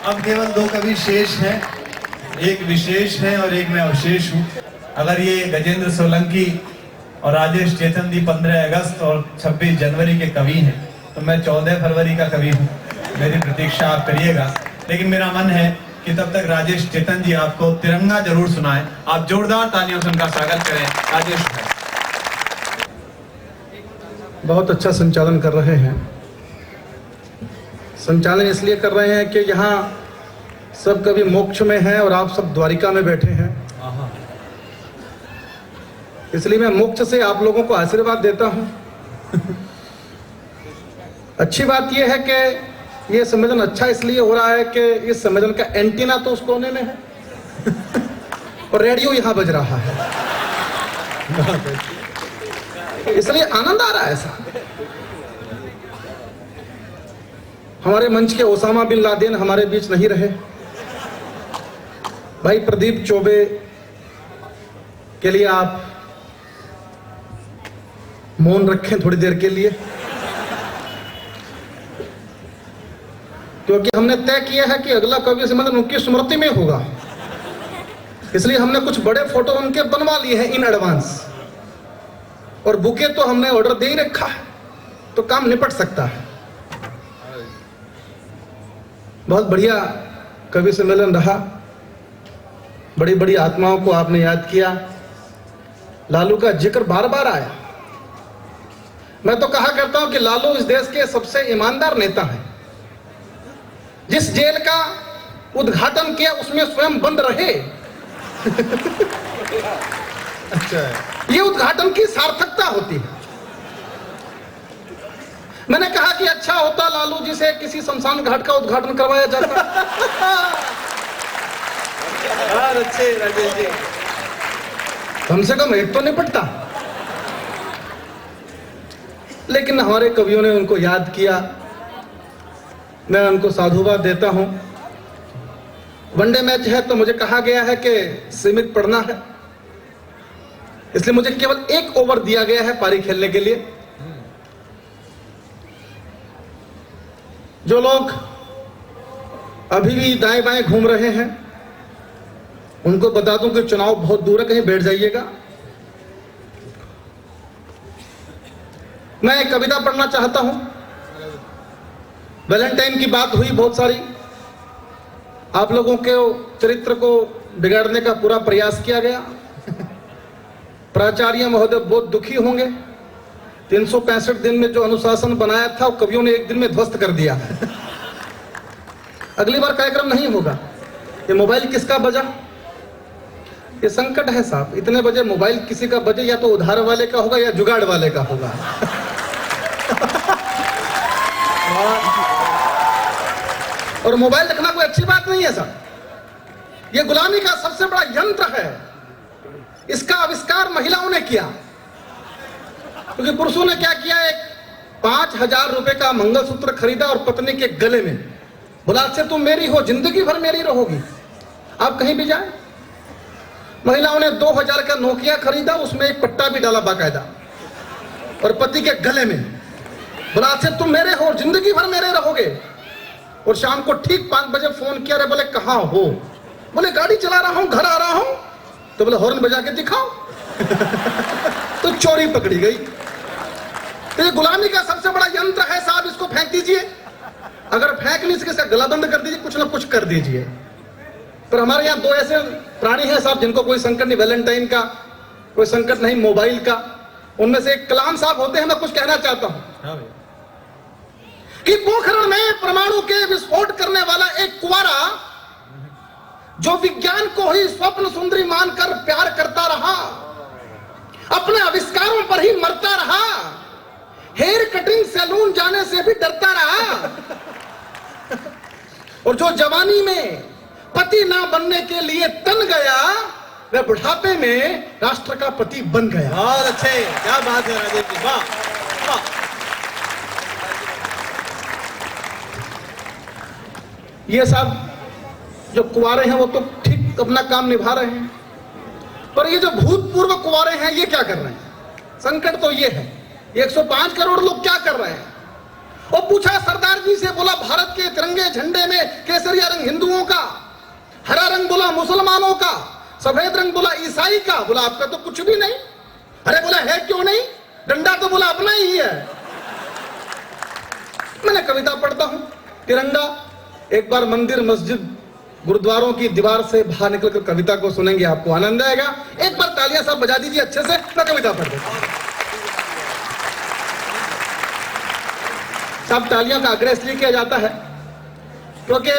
अब केवल दो कवि शेष हैं, एक विशेष है और एक मैं अवशेष हूँ। अगर ये गजेंद्र सोलंकी और राजेश चेतन जी 15 अगस्त और 26 जनवरी के कवि हैं, तो मैं 14 फरवरी का कवि हूँ। मेरी प्रतीक्षा आप करिएगा, लेकिन मेरा मन है कि तब तक राजेश चेतन जी आपको तिरंगा जरूर सुनाएं। आप जोरदार तालियों से उनका स्वागत करें। राजेश भाई बहुत अच्छा संचालन कर रहे हैं। संचालन इसलिए कर रहे हैं कि यहाँ सब कवि मोक्ष में हैं और आप सब द्वारिका में बैठे हैं, इसलिए मैं मोक्ष से आप लोगों को आशीर्वाद देता हूँ। अच्छी बात यह है कि ये सम्मेलन अच्छा इसलिए हो रहा है कि इस सम्मेलन का एंटीना तो उस कोने में है और रेडियो यहाँ बज रहा है, इसलिए आनंद आ रहा है ऐसा। हमारे मंच के ओसामा बिन लादेन हमारे बीच नहीं रहे। भाई प्रदीप चौबे के लिए आप मौन रखें थोड़ी देर के लिए, क्योंकि हमने तय किया है कि अगला कवि सम्मेलन उनकी स्मृति में होगा, इसलिए हमने कुछ बड़े फोटो उनके बनवा लिए हैं इन एडवांस, और बुके तो हमने ऑर्डर दे ही रखा है, तो काम निपट सकता है। बहुत बढ़िया कवि सम्मेलन रहा, बड़ी बड़ी आत्माओं को आपने याद किया। लालू का जिक्र बार बार आया। मैं तो कहा करता हूं कि लालू इस देश के सबसे ईमानदार नेता हैं। जिस जेल का उद्घाटन किया उसमें स्वयं बंद रहे। अच्छा है, ये उद्घाटन की सार्थकता होती है। मैंने कहा कि अच्छा होता लालू जी से किसी शमशान घाट का उद्घाटन करवाया जाता। अच्छे राजेश जी, कम से कम एक तो निपटता। लेकिन हमारे कवियों ने उनको याद किया, मैं उनको साधुवाद देता हूं। वनडे मैच है तो मुझे कहा गया है कि सीमित पढ़ना है, इसलिए मुझे केवल 1 ओवर दिया गया है पारी खेलने के लिए। जो लोग अभी भी दाएं बाएं घूम रहे हैं उनको बता दूं कि चुनाव बहुत दूर है, कहीं बैठ जाइएगा। मैं एक कविता पढ़ना चाहता हूं। वैलेंटाइन की बात हुई बहुत सारी, आप लोगों के चरित्र को बिगाड़ने का पूरा प्रयास किया गया। प्राचार्य महोदय बहुत दुखी होंगे। 365 दिन में जो अनुशासन बनाया था वो कवियों ने एक दिन में ध्वस्त कर दिया। अगली बार कार्यक्रम नहीं होगा। ये मोबाइल किसका बजा? ये संकट है साहब। इतने बजे मोबाइल किसी का बजे, या तो उधार वाले का होगा या जुगाड़ वाले का होगा। और मोबाइल रखना कोई अच्छी बात नहीं है साहब। ये गुलामी का सबसे बड़ा यंत्र है। इसका आविष्कार महिलाओं ने किया, क्योंकि पुरुषों ने क्या किया, एक 5000 रुपए का मंगलसूत्र खरीदा और पत्नी के गले में बोला, से तुम मेरी हो, जिंदगी भर मेरी रहोगी, आप कहीं भी जाए। महिलाओं ने 2000 का नोकिया खरीदा, उसमें एक पट्टा भी डाला बाकायदा, और पति के गले में बोला, से तुम मेरे हो, जिंदगी भर मेरे रहोगे। और शाम को ठीक 5 बजे फोन किया। बोले कहाँ हो? बोले गाड़ी चला रहा हूं, घर आ रहा हूं। तो बोले हॉर्न बजा के दिखाओ। तो चोरी पकड़ी गई। तो ये गुलामी का सबसे बड़ा यंत्र है साहब, इसको फेंक दीजिए। अगर फेंक नहीं सके गला बंद कर दीजिए, कुछ ना कुछ कर दीजिए। पर हमारे यहाँ 2 ऐसे प्राणी हैं साहब जिनको कोई संकट नहीं, वैलेंटाइन का कोई संकट नहीं, मोबाइल का। उनमें से एक कलाम साहब होते हैं। मैं कुछ कहना चाहता हूं कि पोखरण में परमाणु के विस्फोट करने वाला एक कुंवारा जो विज्ञान को ही स्वप्न सुंदरी मानकर प्यार करता रहा, अपने आविष्कारों पर ही मरता रहा, हेयर कटिंग सैलून जाने से भी डरता रहा, और जो जवानी में पति ना बनने के लिए तन गया, वह बुढ़ापे में राष्ट्र का पति बन गया। बहुत अच्छे, क्या बात है राजेश जी, वाह वाह। ये सब जो कुंवारे हैं वो तो ठीक अपना काम निभा रहे हैं, पर ये जो भूतपूर्व कुंवारे हैं ये क्या कर रहे हैं? संकट तो ये है, 105 करोड़ लोग क्या कर रहे हैं? और पूछा सरदार जी से, बोला भारत के तिरंगे झंडे में केसरिया रंग हिंदुओं का, हरा रंग बोला मुसलमानों का, सफेद रंग बोला ईसाई का। बोला आपका तो कुछ भी नहीं। अरे बोला है क्यों नहीं, डंडा तो बोला अपना ही है। मैंने कविता पढ़ता हूं, तिरंगा। एक बार मंदिर मस्जिद गुरुद्वारों की दीवार से बाहर निकलकर कविता को सुनेंगे, आपको आनंद आएगा। एक बार तालियां सब बजा दीजिए अच्छे से, मैं कविता पढ़ देता हूं। सब तालियों का आग्रह इसलिए किया जाता है क्योंकि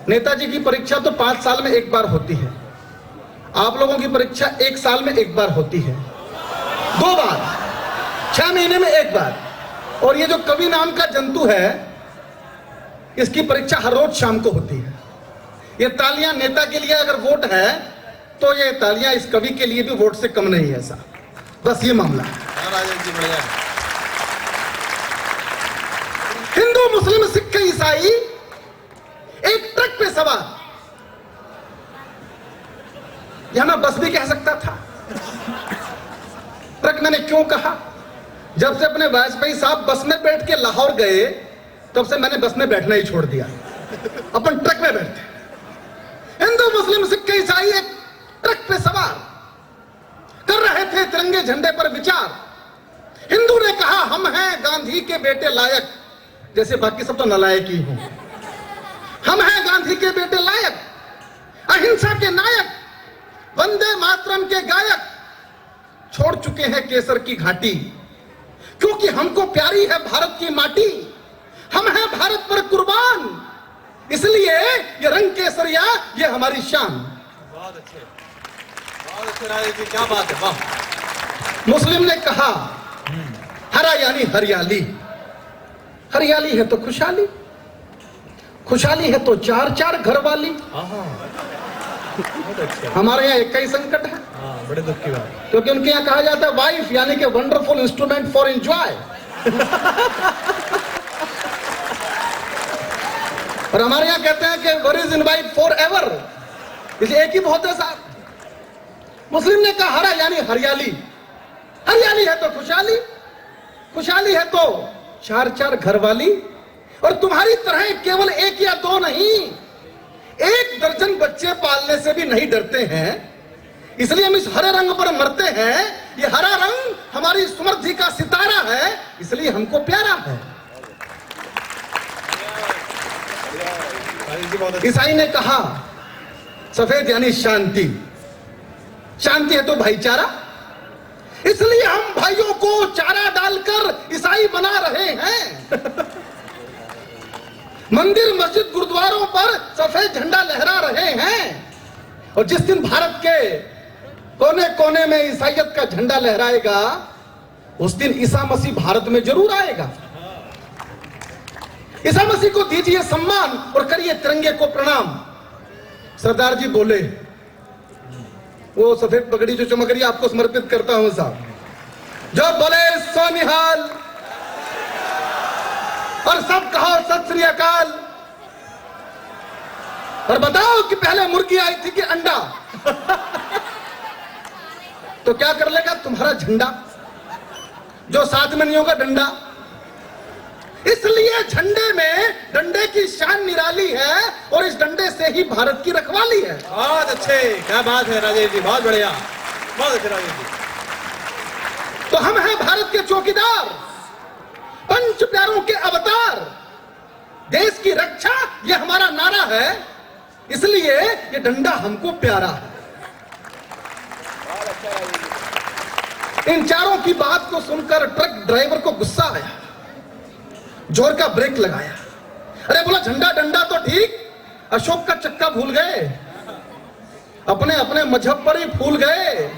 नेताजी की परीक्षा तो 5 साल में एक बार होती है, आप लोगों की परीक्षा 1 साल में एक बार होती है, 2 बार, 6 महीने में 1 बार। और ये जो कवि नाम का जंतु है, इसकी परीक्षा हर रोज शाम को होती है। ये तालियां नेता के लिए अगर वोट है तो ये तालियां इस कवि के लिए भी वोट से कम नहीं है। ऐसा बस ये मामला है। हिंदू मुस्लिम सिख ईसाई एक ट्रक पे सवार, या मैं बस भी कह सकता था। ट्रक मैंने क्यों कहा, जब से अपने वाजपेयी साहब बस में बैठ के लाहौर गए तब से मैंने बस में बैठना ही छोड़ दिया, अपन ट्रक में बैठते। हिंदू मुस्लिम सिख ईसाई एक ट्रक पे सवार कर रहे थे तिरंगे झंडे पर विचार। हिंदू ने कहा हम हैं गांधी के बेटे लायक, जैसे बाकी सब तो नलायक ही हूं। हम हैं गांधी के बेटे लायक, अहिंसा के नायक, वंदे मातरम के गायक, छोड़ चुके हैं केसर की घाटी, क्योंकि हमको प्यारी है भारत की माटी। हम हैं भारत पर कुर्बान, इसलिए ये रंग केसरिया ये हमारी शान। बहुत अच्छे राजेश जी, क्या बात है, वाह। मुस्लिम ने कहा हरा यानी हरियाली, हरियाली है तो खुशहाली, खुशहाली है तो 4-4 घर वाली। हमारे यहाँ एक ही संकट है, बड़े दुख की बात, क्योंकि उनके यहाँ कहा जाता है वाइफ यानी कि वंडरफुल इंस्ट्रूमेंट फॉर एंजॉय। और हमारे यहाँ कहते हैं कि war is in wife forever, इसलिए एक ही बहुत है साहब। मुस्लिम ने कहा हरा यानी हरियाली, हरियाली है तो खुशहाली, खुशहाली है तो 4-4 घर वाली। और तुम्हारी तरह केवल 1 या 2 नहीं, 1 दर्जन बच्चे पालने से भी नहीं डरते हैं, इसलिए हम इस हरे रंग पर मरते हैं। ये हरा रंग हमारी समृद्धि का सितारा है, इसलिए हमको प्यारा है। ईसाई ने कहा सफेद यानी शांति, शांति है तो भाईचारा, इसलिए हम भाइयों को चारा डालकर ईसाई बना रहे हैं। मंदिर मस्जिद गुरुद्वारों पर सफेद झंडा लहरा रहे हैं, और जिस दिन भारत के कोने कोने में ईसाइयत का झंडा लहराएगा उस दिन ईसा मसीह भारत में जरूर आएगा। ईसा मसीह को दीजिए सम्मान और करिए तिरंगे को प्रणाम। सरदार जी बोले, वो सफेद पगड़ी जो चमक रही है आपको समर्पित करता हूं साहब। जो बोले सो निहाल, और सब कहो सत श्री अकाल। और बताओ कि पहले मुर्गी आई थी कि अंडा? तो क्या कर लेगा तुम्हारा झंडा, जो साथ में नहीं होगा डंडा। इसलिए झंडे में डंडे की शान निराली है, और इस डंडे से ही भारत की रखवाली है। बहुत अच्छे, क्या बात है राजेश जी, बहुत बढ़िया, बहुत अच्छे राजेश जी। तो हम हैं भारत के चौकीदार, पंच प्यारों के अवतार, देश की रक्षा ये हमारा नारा है, इसलिए ये डंडा हमको प्यारा है। इन चारों की बात को सुनकर ट्रक ड्राइवर को गुस्सा आया, जोर का ब्रेक लगाया। अरे बोला झंडा डंडा तो ठीक, अशोक का चक्का भूल गए, अपने अपने मजहब पर ही भूल गए।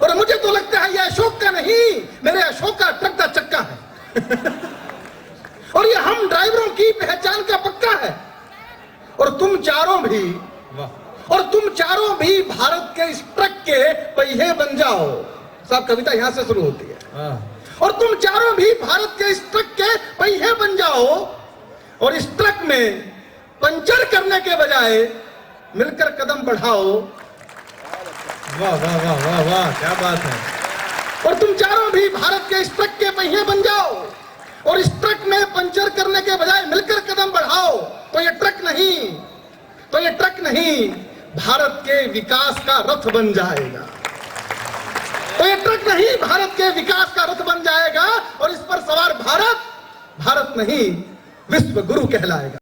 और मुझे तो लगता है ये अशोक का नहीं, मेरे अशोक का ट्रक का चक्का है। और ये हम ड्राइवरों की पहचान का पक्का है। और तुम चारों भी, और तुम चारों भी भारत के इस ट्रक के पहिए बन जाओ। साहब कविता यहां से शुरू होती है। और तुम चारों भी भारत के इस ट्रक के पहिए बन जाओ, और इस ट्रक में पंचर करने के बजाय मिलकर कदम बढ़ाओ। वाह वाह वाह वाह वाह, क्या बात है। और तुम चारों भी भारत के इस ट्रक के पहिए बन जाओ, और इस ट्रक में पंचर करने के बजाय मिलकर कदम बढ़ाओ तो ये ट्रक नहीं भारत के विकास का रथ बन जाएगा। तो ये ट्रक नहीं भारत के विकास का रथ बन जाएगा और इस पर सवार भारत नहीं विश्व गुरु कहलाएगा।